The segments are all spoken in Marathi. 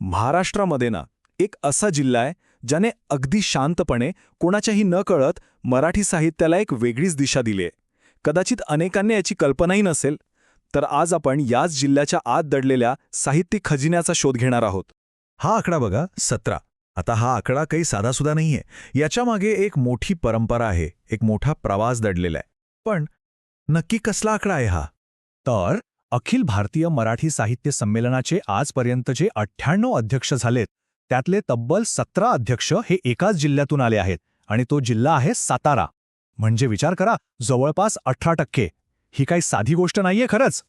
महाराष्ट्रामध्ये ना एक असा जिल्हा आहे ज्याने अगदी शांतपणे कोणाच्याही न कळत मराठी साहित्याला एक वेगळीच दिशा दिली आहे. कदाचित अनेकांनी याची कल्पनाही नसेल. तर आज आपण याच जिल्ह्याच्या आत दडलेल्या साहित्यिक खजिन्याचा शोध घेणार आहोत. हा आकडा बघा 17. आता हा आकडा काही साधासुद्धा नाहीये. याच्यामागे एक मोठी परंपरा आहे, एक मोठा प्रवास दडलेला आहे. पण नक्की कसला आकडा आहे हा? तर अखिल भारतीय मराठी साहित्य संमेलनाचे आजपर्यंतचे 98 अध्यक्ष झालेत. त्यातले तब्बल 17 अध्यक्ष हे एकाच जिल्ह्यातून आले आहेत आणि तो जिल्हा आहे सातारा. म्हणजे विचार करा, जवळपास 18%. ही काही साधी गोष्ट नाहीये खरंच.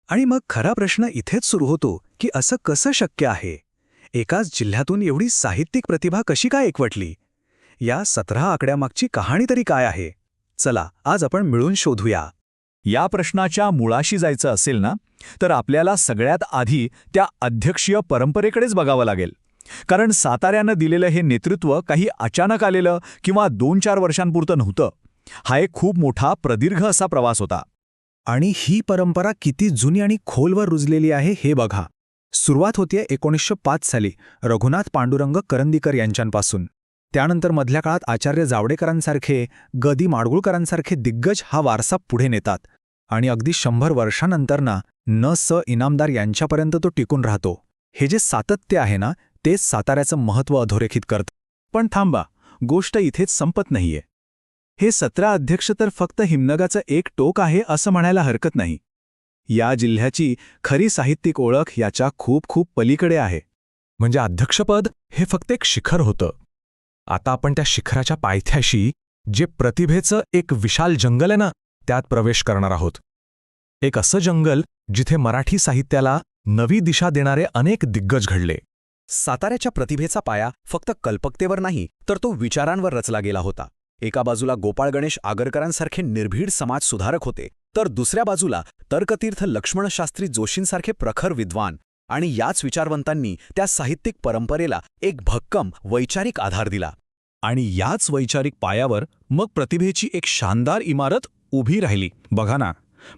आणि मग खरा प्रश्न इथेच सुरू होतो की असं कसं शक्य आहे? एकाच जिल्ह्यातून एवढी साहित्यिक प्रतिभा कशी काय एकवटली? या 17 आकड्यामागची कहाणी तरी काय आहे? चला आज आपण मिळून शोधूया. या प्रश्नाच्या मुळाशी जायचं असेल ना, तर आपल्याला सगळ्यात आधी त्या अध्यक्षीय परंपरेकडेच बघावं लागेल. कारण साताऱ्यानं दिलेलं हे नेतृत्व काही अचानक आलेलं किंवा 2-4 वर्षांपुरतं नव्हतं. हा एक खूप मोठा प्रदीर्घ असा प्रवास होता. आणि ही परंपरा किती जुनी आणि खोलवर रुजलेली आहे हे बघा. सुरुवात होतीये 1905 साली रघुनाथ पांडुरंग करंदीकर यांच्यापासून. त्यानंतर मधल्या काळात आचार्य जावडेकरांसारखे, ग दि माडगुळकरांसारखे दिग्गज हा वारसा पुढे नेतात. आणि अगदी 100 वर्षांनंतर न स इनामदार यांच्यापर्यंत तो टिकून राहतो. हे जे सातत्य आहे ना, तेच साताऱ्याचं महत्त्व अधोरेखित करतं. पण थांबा, गोष्ट इथेच संपत नाहीये. हे 17 अध्यक्ष तर फक्त हिमनगाचं एक टोक आहे असं म्हणायला हरकत नाही. या जिल्ह्याची खरी साहित्यिक ओळख याच्या खूप खूप पलीकडे आहे. म्हणजे अध्यक्षपद हे फक्त एक शिखर होतं. आता आपण त्या शिखराच्या पायथ्याशी जे प्रतिभेचं एक विशाल जंगल आहे ना, त्यात प्रवेश करणार आहोत. एक असं जंगल जिथे मराठी साहित्याला नवी दिशा देणारे अनेक दिग्गज घडले. साताऱ्याच्या प्रतिभेचा पाया फक्त कल्पकतेवर नाही, तर तो विचारांवर रचला गेला होता. एका बाजूला गोपाळ गणेश आगरकरांसारखे निर्भीड समाजसुधारक होते, तर दुसऱ्या बाजूला तर्कतीर्थ लक्ष्मणशास्त्री जोशींसारखे प्रखर विद्वान. आणि याच विचारवंतांनी त्या साहित्यिक परंपरेला एक भक्कम वैचारिक आधार दिला. आणि याच वैचारिक पायावर मग प्रतिभेची एक शानदार इमारत उभी राहिली. बघा ना,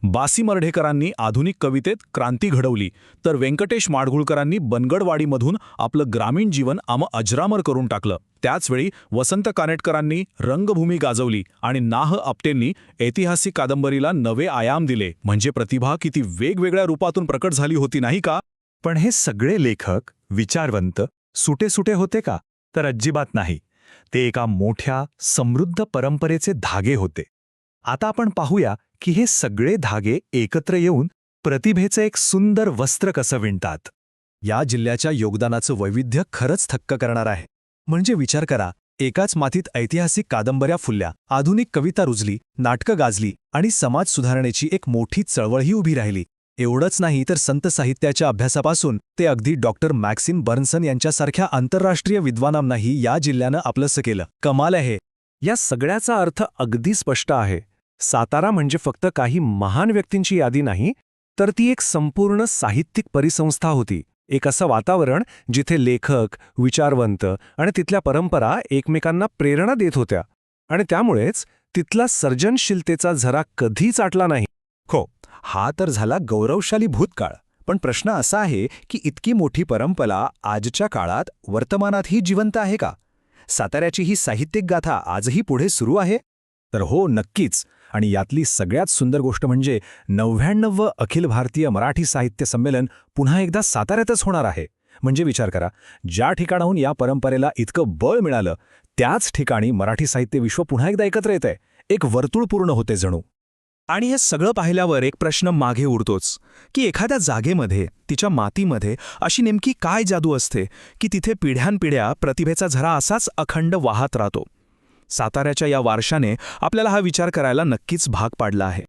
बासी मर्ढेकरांनी आधुनिक कवितेत क्रांती घडवली, तर व्यंकटेश माडगुळकरांनी बनगडवाडीमधून आपलं ग्रामीण जीवन अजरामर करून टाकलं. त्याचवेळी वसंत कानेटकरांनी रंगभूमी गाजवली आणि नाह आपटेंनी ऐतिहासिक कादंबरीला नवे आयाम दिले. म्हणजे प्रतिभा किती वेगवेगळ्या रूपातून प्रकट झाली होती, नाही का? पण हे सगळे लेखक, विचारवंत सुटे होते का? तर अजिबात नाही. ते एका मोठ्या समृद्ध परंपरेचे धागे होते. आता आपण पाहूया की हे सगळे धागे एकत्र येऊन प्रतिभेचं एक सुंदर वस्त्र कसं विणतात. या जिल्ह्याच्या योगदानाचं वैविध्य खरंच थक्क करणार आहे. म्हणजे विचार करा, एकाच मातीत ऐतिहासिक कादंबऱ्या फुलल्या, आधुनिक कविता रुजली, नाटकं गाजली आणि समाज सुधारणेची एक मोठी चळवळही उभी राहिली. एवढंच नाही तर संत साहित्याच्या अभ्यासापासून ते अगदी डॉक्टर मॅक्सिम बर्नसन यांच्यासारख्या आंतरराष्ट्रीय विद्वानांनाही या जिल्ह्यानं आपलंसं केलं. कमाल आहे. या सगळ्याचा अर्थ अगदी स्पष्ट आहे. सातारा म्हणजे फक्त काही महान व्यक्तींची यादी नाही, तर ती एक संपूर्ण साहित्यिक परिसंस्था होती. एक असं वातावरण जिथे लेखक, विचारवंत आणि तिथल्या परंपरा एकमेकांना प्रेरणा देत होत्या. आणि त्यामुळेच तिथला सर्जनशीलतेचा झरा कधीच आटला नाही. हो, हा तर झाला गौरवशाली भूतकाळ. पण प्रश्न असा आहे की इतकी मोठी परंपरा आजच्या काळात वर्तमानातही जिवंत आहे का? साताऱ्याची ही साहित्यिक गाथा आजही पुढे सुरू आहे? तर हो, नक्कीच. आणि यातली सगळ्यात सुंदर गोष्ट म्हणजे 99वं अखिल भारतीय मराठी साहित्य संमेलन पुन्हा एकदा साताऱ्यातच होणार आहे. म्हणजे विचार करा, ज्या ठिकाणाहून या परंपरेला इतकं बळ मिळालं, त्याच ठिकाणी मराठी साहित्य विश्व पुन्हा एकदा एकत्र येतंय. एक वर्तुळ पूर्ण होते जणू. आणि हे सगळं पाहिल्यावर एक प्रश्न मागे उरतोच की एखाद्या जागेमध्ये, तिच्या मातीमध्ये अशी नेमकी काय जादू असते की तिथे पिढ्यानपिढ्या प्रतिभेचा झरा असाच अखंड वाहत राहतो? साताऱ्याच्या या वारशाने आपल्याला हा विचार करायला नक्कीच भाग पाडला आहे.